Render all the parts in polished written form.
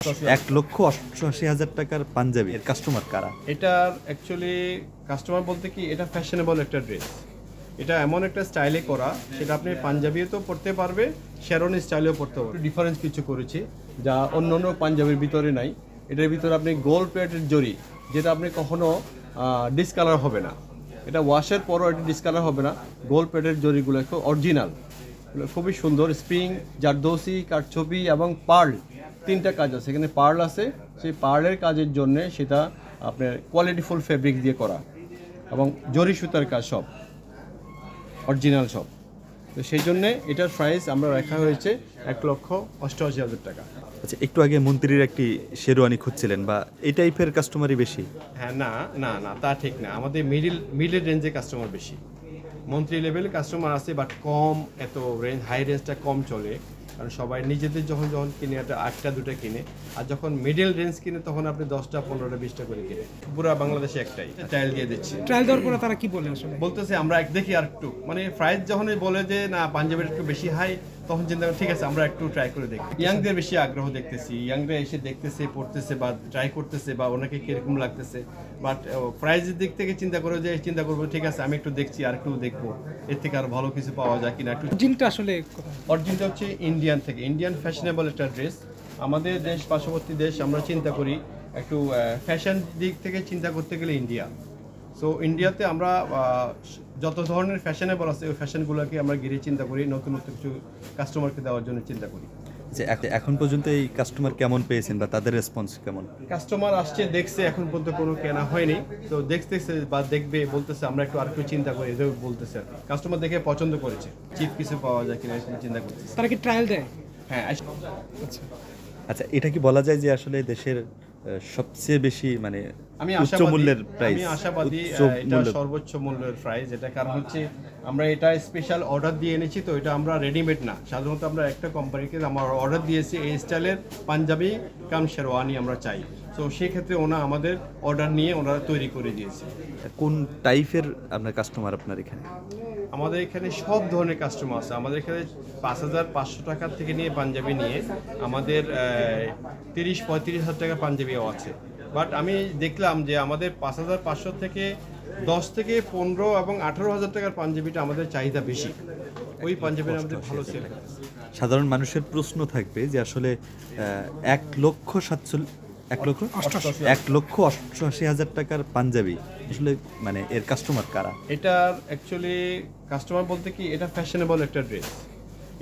1,88,000 টাকার পাঞ্জাবি, এর কাস্টমার কারা? এটার অ্যাকচুয়ালি কাস্টমার বলতে কি, এটা ফ্যাশনেবল একটা ড্রেস। এটা এমন একটা স্টাইলে করা, সেটা আপনি পাঞ্জাবিও তো পরতে পারবে, শেরওয়ানি স্টাইলেও পরতে পারবে। ডিফারেন্স কিছু করেছি যা অন্য অন্য পাঞ্জাবির ভিতরে নাই। এটার ভিতরে আপনি গোল্ড প্লেটের জরি, যেটা আপনি কখনো ডিসকালার হবে না। এটা ওয়াশের পরও এটা ডিসকালার হবে না। গোল্ড প্লেটের জরিগুলো খুব অরিজিনাল, খুবই সুন্দর। স্প্রিং, জারদৌসি, কারচুপি এবং পার্ল, তিনটা কাজ আছে এখানে। পার্ল আছে, সেই পার্লের কাজের জন্য সেটা আপনার কোয়ালিটিফুল ফেব্রিক দিয়ে করা এবং জরি সুতার কাজ, সব অরিজিনাল সব। তো সেই জন্যে এটার প্রাইস আমরা রাখা হয়েছে 1,88,000 টাকা। আচ্ছা, একটু আগে মন্ত্রীর একটি শেরওয়ানি খুঁজছিলেন, বা এই টাইপের কাস্টমারই বেশি? হ্যাঁ, না না না, তা ঠিক না। আমাদের মিডল রেঞ্জে কাস্টমার বেশি। মন্ত্রী লেভেলে কাস্টমার আছে, বাট কম, এত রেঞ্জ, হাই রেঞ্জটা কম চলে। কারণ সবাই নিজেদের যখন কিনে একটা 8টা 2টা কিনে, আর যখন মিডল রেঞ্জ কিনে তখন আপনি 10টা 15টা 20টা করে কিনে। পুরো বাংলাদেশে একটাই ট্রায়াল দিয়ে দিচ্ছি। ট্রায়াল দেওয়ার পরে তারা কি বলে? আসলে বলতেছে আমরা দেখি আর একটু, মানে প্রাইস যখন বলে যে না পাঞ্জাবের একটু বেশি হাই, তখন চিন্তা করি ঠিক আছে আমরা একটু ট্রাই করে দেখি। ইয়াংদের বেশি আগ্রহ দেখতেছি, ইয়াংরা এসে দেখতেছে, পড়তেছে বা ট্রাই করতেছে, বা ওনাকে কিরকম লাগতেছে। বাট প্রাইজের দিক থেকে চিন্তা করবো ঠিক আছে আমি একটু দেখছি, আর একটু দেখবো এর থেকে আরো ভালো কিছু পাওয়া যায় কিনা। একটু জিনটা আসলে অরিজিনটা হচ্ছে ইন্ডিয়ান থেকে, ইন্ডিয়ান ফ্যাশনেবল একটা ড্রেস। আমাদের দেশ পার্শ্ববর্তী দেশ, আমরা চিন্তা করি একটু ফ্যাশন দিক থেকে চিন্তা করতে গেলে ইন্ডিয়া। সো ইন্ডিয়াতে আমরা যত ধরনের ফ্যাশনেবল আছে ওই ফ্যাশনগুলোকে আমরা ঘিরে চিন্তা করি, নতুন নতুন কিছু কাস্টমারকে দেওয়ার জন্য চিন্তা করি। যে এখন পর্যন্ত এই কাস্টমার কেমন পেয়েছেন বা তাদের রেসপন্স কেমন? কাস্টমার আসছে, দেখছে, এখন পর্যন্ত কোনো কেনা হয়নি, তো দেখতেছে বা দেখবে, বলতেছে আমরা একটু আর একটু চিন্তা করি, এদের বলতেছে। কাস্টমার দেখে পছন্দ করেছে, চিপ কিছু পাওয়া যায় কিনা এরকম চিন্তা করতেছে। তারা কি ট্রায়াল দেয়? হ্যাঁ। আচ্ছা, এটা কি বলা যায় যে আসলে দেশের সবচেয়ে বেশি মানে আমি উচ্চ মূল্যের প্রাইস? আমি আশাবাদী এটা সর্বোচ্চ মূল্যের প্রাইস। এটা কারণ হচ্ছে আমরা এটা স্পেশাল অর্ডার দিয়ে এনেছি, তো এটা আমরা রেডিমেড না। সাধারণত আমরা একটা কোম্পানিকে আমরা অর্ডার দিয়েছি এই স্টাইলের পাঞ্জাবি কাম শেরওয়ানি আমরা চাই। তো সেই ক্ষেত্রে আমাদের অর্ডার নিয়ে ওনারা তৈরি করে দিয়েছে। কোন টাইপের আপনার কাস্টমার আপনার এখানে? আমাদের এখানে সব ধরনের কাস্টমার আছে। আমাদের এখানে 5,500 টাকা থেকে নিয়ে পাঞ্জাবি নিয়ে আমাদের 30-35,000 টাকা পাঞ্জাবিও আছে। বাট আমি দেখলাম যে আমাদের 5,500 থেকে 10 থেকে 15 এবং 18,000 টাকার পাঞ্জাবিটা আমাদের চাহিদা বেশি। ওই পাঞ্জাবির আমাদের ভালো সেল হয়। সাধারণ মানুষের প্রশ্ন থাকবে যে আসলে 1,88,000 টাকার পাঞ্জাবি আসলে মানে এর কাস্টমার কারা? এটার অ্যাকচুয়ালি কাস্টমার বলতে কি, এটা ফ্যাশনেবল একটা ড্রেস।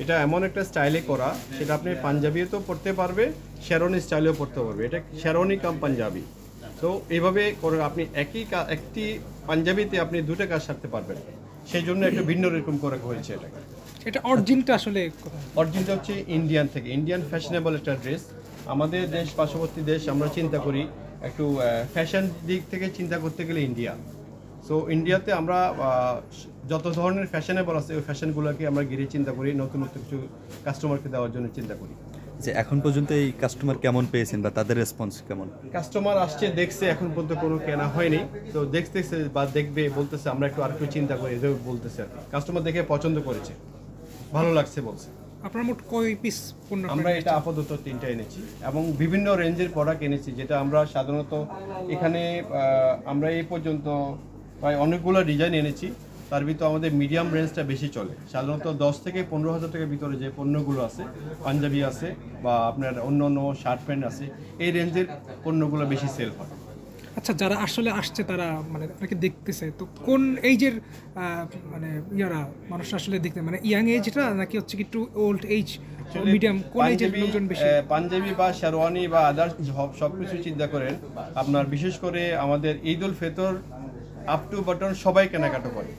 এটা এমন একটা স্টাইলে করা, সেটা আপনি পাঞ্জাবিও তো পরতে পারবে, শেরওয়ানি স্টাইলেও পরতে পারবে। এটা শেরওয়ানি কাম পাঞ্জাবি। তো এইভাবে করে আপনি একটি পাঞ্জাবিতে আপনি 2টা কাজ সারতে পারবেন। সেই জন্য একটা ভিন্ন রকম করে হয়েছে এটাকে। এটা অরিজিনটা আসলে অরিজিনটা হচ্ছে ইন্ডিয়ান থেকে, ইন্ডিয়ান ফ্যাশনেবল একটা ড্রেস। আমাদের দেশ পার্শ্ববর্তী দেশ, আমরা চিন্তা করি একটু ফ্যাশন দিক থেকে চিন্তা করতে গেলে ইন্ডিয়া। সো ইন্ডিয়াতে আমরা যত ধরনের ফ্যাশনেবল আছে ওই ফ্যাশনগুলোকে আমরা ঘিরে চিন্তা করি, নতুন নতুন কিছু কাস্টমারকে দেওয়ার জন্য চিন্তা করি। যে এখন পর্যন্ত এই কাস্টমার কেমন পেয়েছেন বা তাদের রেসপন্স কেমন? কাস্টমার আসছে, দেখছে, এখন পর্যন্ত কোনো কেনা হয়নি, তো দেখতেছে বা দেখবে, বলতেছে আমরা একটু আর একটু চিন্তা করি, এদের বলতেছে। কাস্টমার দেখে পছন্দ করেছে, ভালো লাগছে বলছে। আপনার মোট কয় পিস পণ্য? আমরা এটা আপাতত 3টা এনেছি এবং বিভিন্ন রেঞ্জের প্রোডাক্ট এনেছি, যেটা আমরা সাধারণত এখানে আমরা এই পর্যন্ত প্রায় অনেকগুলো ডিজাইন এনেছি। তার ভিতরে আমাদের মিডিয়াম রেঞ্জটা বেশি চলে। সাধারণত 10 থেকে 15,000 টাকার ভিতরে যে পণ্যগুলো আছে, পাঞ্জাবি আছে বা আপনার অন্য অন্য শার্ট প্যান্ট আছে, এই রেঞ্জের পণ্যগুলো বেশি সেল হয়। আচ্ছা, যারা আসলে আসছে তারা মানে আপনাকে দেখতেছে, তো কোন এইজের মানে মানুষ আসলে দেখতে, মানে ইয়াং এজটা নাকি হচ্ছে কি একটু ওল্ড এজ, মিডিয়াম, কোন এজের লোকজন বেশি? পাঞ্জাবি বা শেরওয়ানি বা আদার্স সবকিছু চিন্তা করেন আপনার, বিশেষ করে আমাদের Eid ul Fitr up to button সবাই কেনাকাটা করে,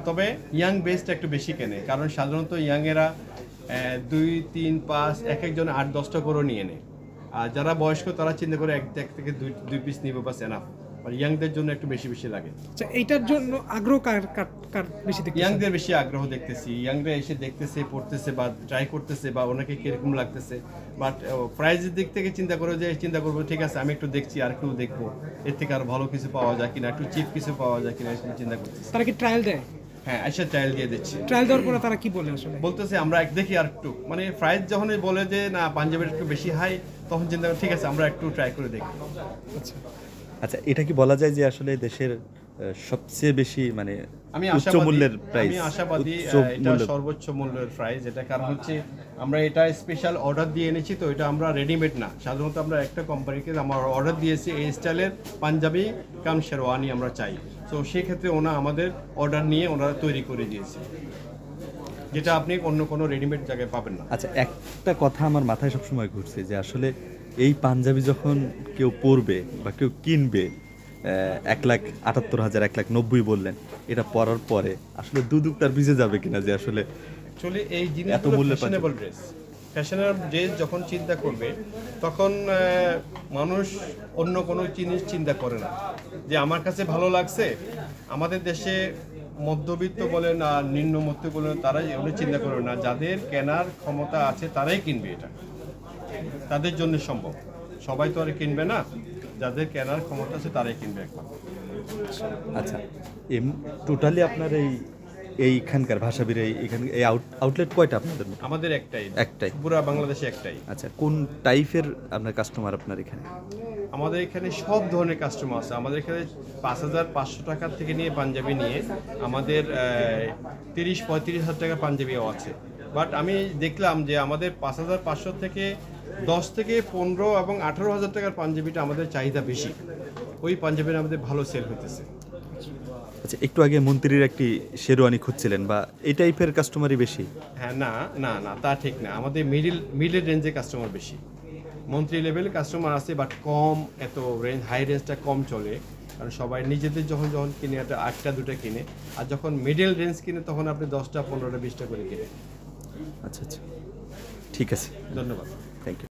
তবে ইয়াং বেসটা একটু বেশি কেনে। কারণ সাধারণত ইয়াংয়েরা 2, 3, 5 একজন 8-10টা করে নিয়ে নেয়। আর যারা বয়স্ক তারা চিন্তা করে এক থেকে 2 পিস নিব বা এনাফ। আর ইয়াংদের জন্য একটু বেশি বেশি লাগে। আচ্ছা, এইটার জন্য আগ্রহ কার বেশি দেখতেছি? ইয়াংদের বেশি আগ্রহ দেখতেছি। ইয়াংরা এসে দেখতেছে, পড়তেছে বা ট্রাই করতেছে, বা ওনাকে কিরকম লাগতেছে। বাট প্রাইজের দিক থেকে চিন্তা করবো ঠিক আছে আমি একটু দেখছি, আর একটু দেখবো এর থেকে আরো ভালো কিছু পাওয়া যায় কিনা, একটু চিপ কিছু পাওয়া যায় কিনা এরকম চিন্তা করতেছি। তারা কি ট্রায়াল দেয়? হ্যাঁ, আইসা ট্রায়াল দিয়ে দিচ্ছি। ট্রায়াল দেওয়ার পরে তারা কি বলে? আসলে বলতেছে আমরা দেখি আর একটু, মানে প্রাইস যখন বলে যে না পাঞ্জাবের একটু বেশি হাই, তখন চিন্তা করি ঠিক আছে আমরা একটু ট্রাই করে দেখি। আচ্ছা আচ্ছা, এটা কি বলা যায় যে আসলে দেশের সবচেয়ে বেশি মানে আমি উচ্চ মূল্যের প্রাইস? আশাবাদী এটা সর্বোচ্চ মূল্যের প্রাইস। এটা কারণ হচ্ছে আমরা এটা স্পেশাল অর্ডার দিয়ে এনেছি, তো এটা আমরা রেডিমেড না। সাধারণত আমরা একটা কোম্পানিকে আমরা অর্ডার দিয়েছি এই স্টাইলের পাঞ্জাবি কাম শেরওয়ানি আমরা চাই, তো সেক্ষেত্রে আমাদের অর্ডার নিয়ে ওনারা তৈরি করে দিয়েছে, যেটা আপনি অন্য কোনো রেডিমেড জায়গায় পাবেন না। আচ্ছা, একটা কথা আমার মাথায় সবসময় ঘুরছে যে আসলে এই পাঞ্জাবি যখন কেউ পরবে বা কেউ কিনবে, 1,78,000, 1,90,000 বললেন, এটা পরার পরে আসলে দুদুক তার ভিজে যাবে কিনা যে আসলে অ্যাকচুয়ালি এই জিনিসগুলো ফ্যাশনেবল ড্রেস, ফ্যাশনেবল ড্রেস যখন চিন্তা করবে তখন মানুষ অন্য কোনো জিনিস চিন্তা করে না যে আমার কাছে ভালো লাগছে। আমাদের দেশে মধ্যবিত্ত বলেন আর নিম্ন মধ্য বলেন, তারা এগুলো চিন্তা করবে না। যাদের কেনার ক্ষমতা আছে তারাই কিনবে, এটা তাদের জন্য সম্ভব। সবাই তো আর কিনবে না, যাদের কেনার ক্ষমতা আছে তারাই কিনবে এখন। আচ্ছা, টোটালি আপনার এইখানকার ভাষাবীর এই আউটলেট কয়টা আপনাদের? আমাদের একটাই পুরো বাংলাদেশে একটাই। আচ্ছা, কোন টাইপের আপনার কাস্টমার আপনার এখানে? আমাদের এখানে সব ধরনের কাস্টমার আছে। আমাদের এখানে 5,500 টাকা থেকে নিয়ে পাঞ্জাবি নিয়ে আমাদের 30-35 হাজার টাকার পাঞ্জাবিও আছে। বাট আমি দেখলাম যে আমাদের 5,500 থেকে 10 থেকে 15 এবং 18,000 টাকার পাঞ্জাবিটা আমাদের চাহিদা বেশি। ওই পাঞ্জাবিটা আমাদের ভালো সেল হতেছে। আচ্ছা, একটু আগে মন্ত্রীর একটি শেরওয়ানি খুঁজছিলেন, বা এই টাইপের কাস্টমারই বেশি? হ্যাঁ, না না না, তা ঠিক না। আমাদের মিডল রেঞ্জের কাস্টমার বেশি। মন্ত্রী লেভেলের কাস্টমার আছে, বাট কম, এত রেঞ্জ হাই রেঞ্জটা কম চলে। কারণ সবাই নিজেদের যখন কিনে একটা 8টা-2টা কিনে, আর যখন মিডল রেঞ্জ কিনে তখন আপনি 10টা 15টা 20টা করে কিনে। আচ্ছা, ঠিক আছে, ধন্যবাদ, থ্যাংক ইউ।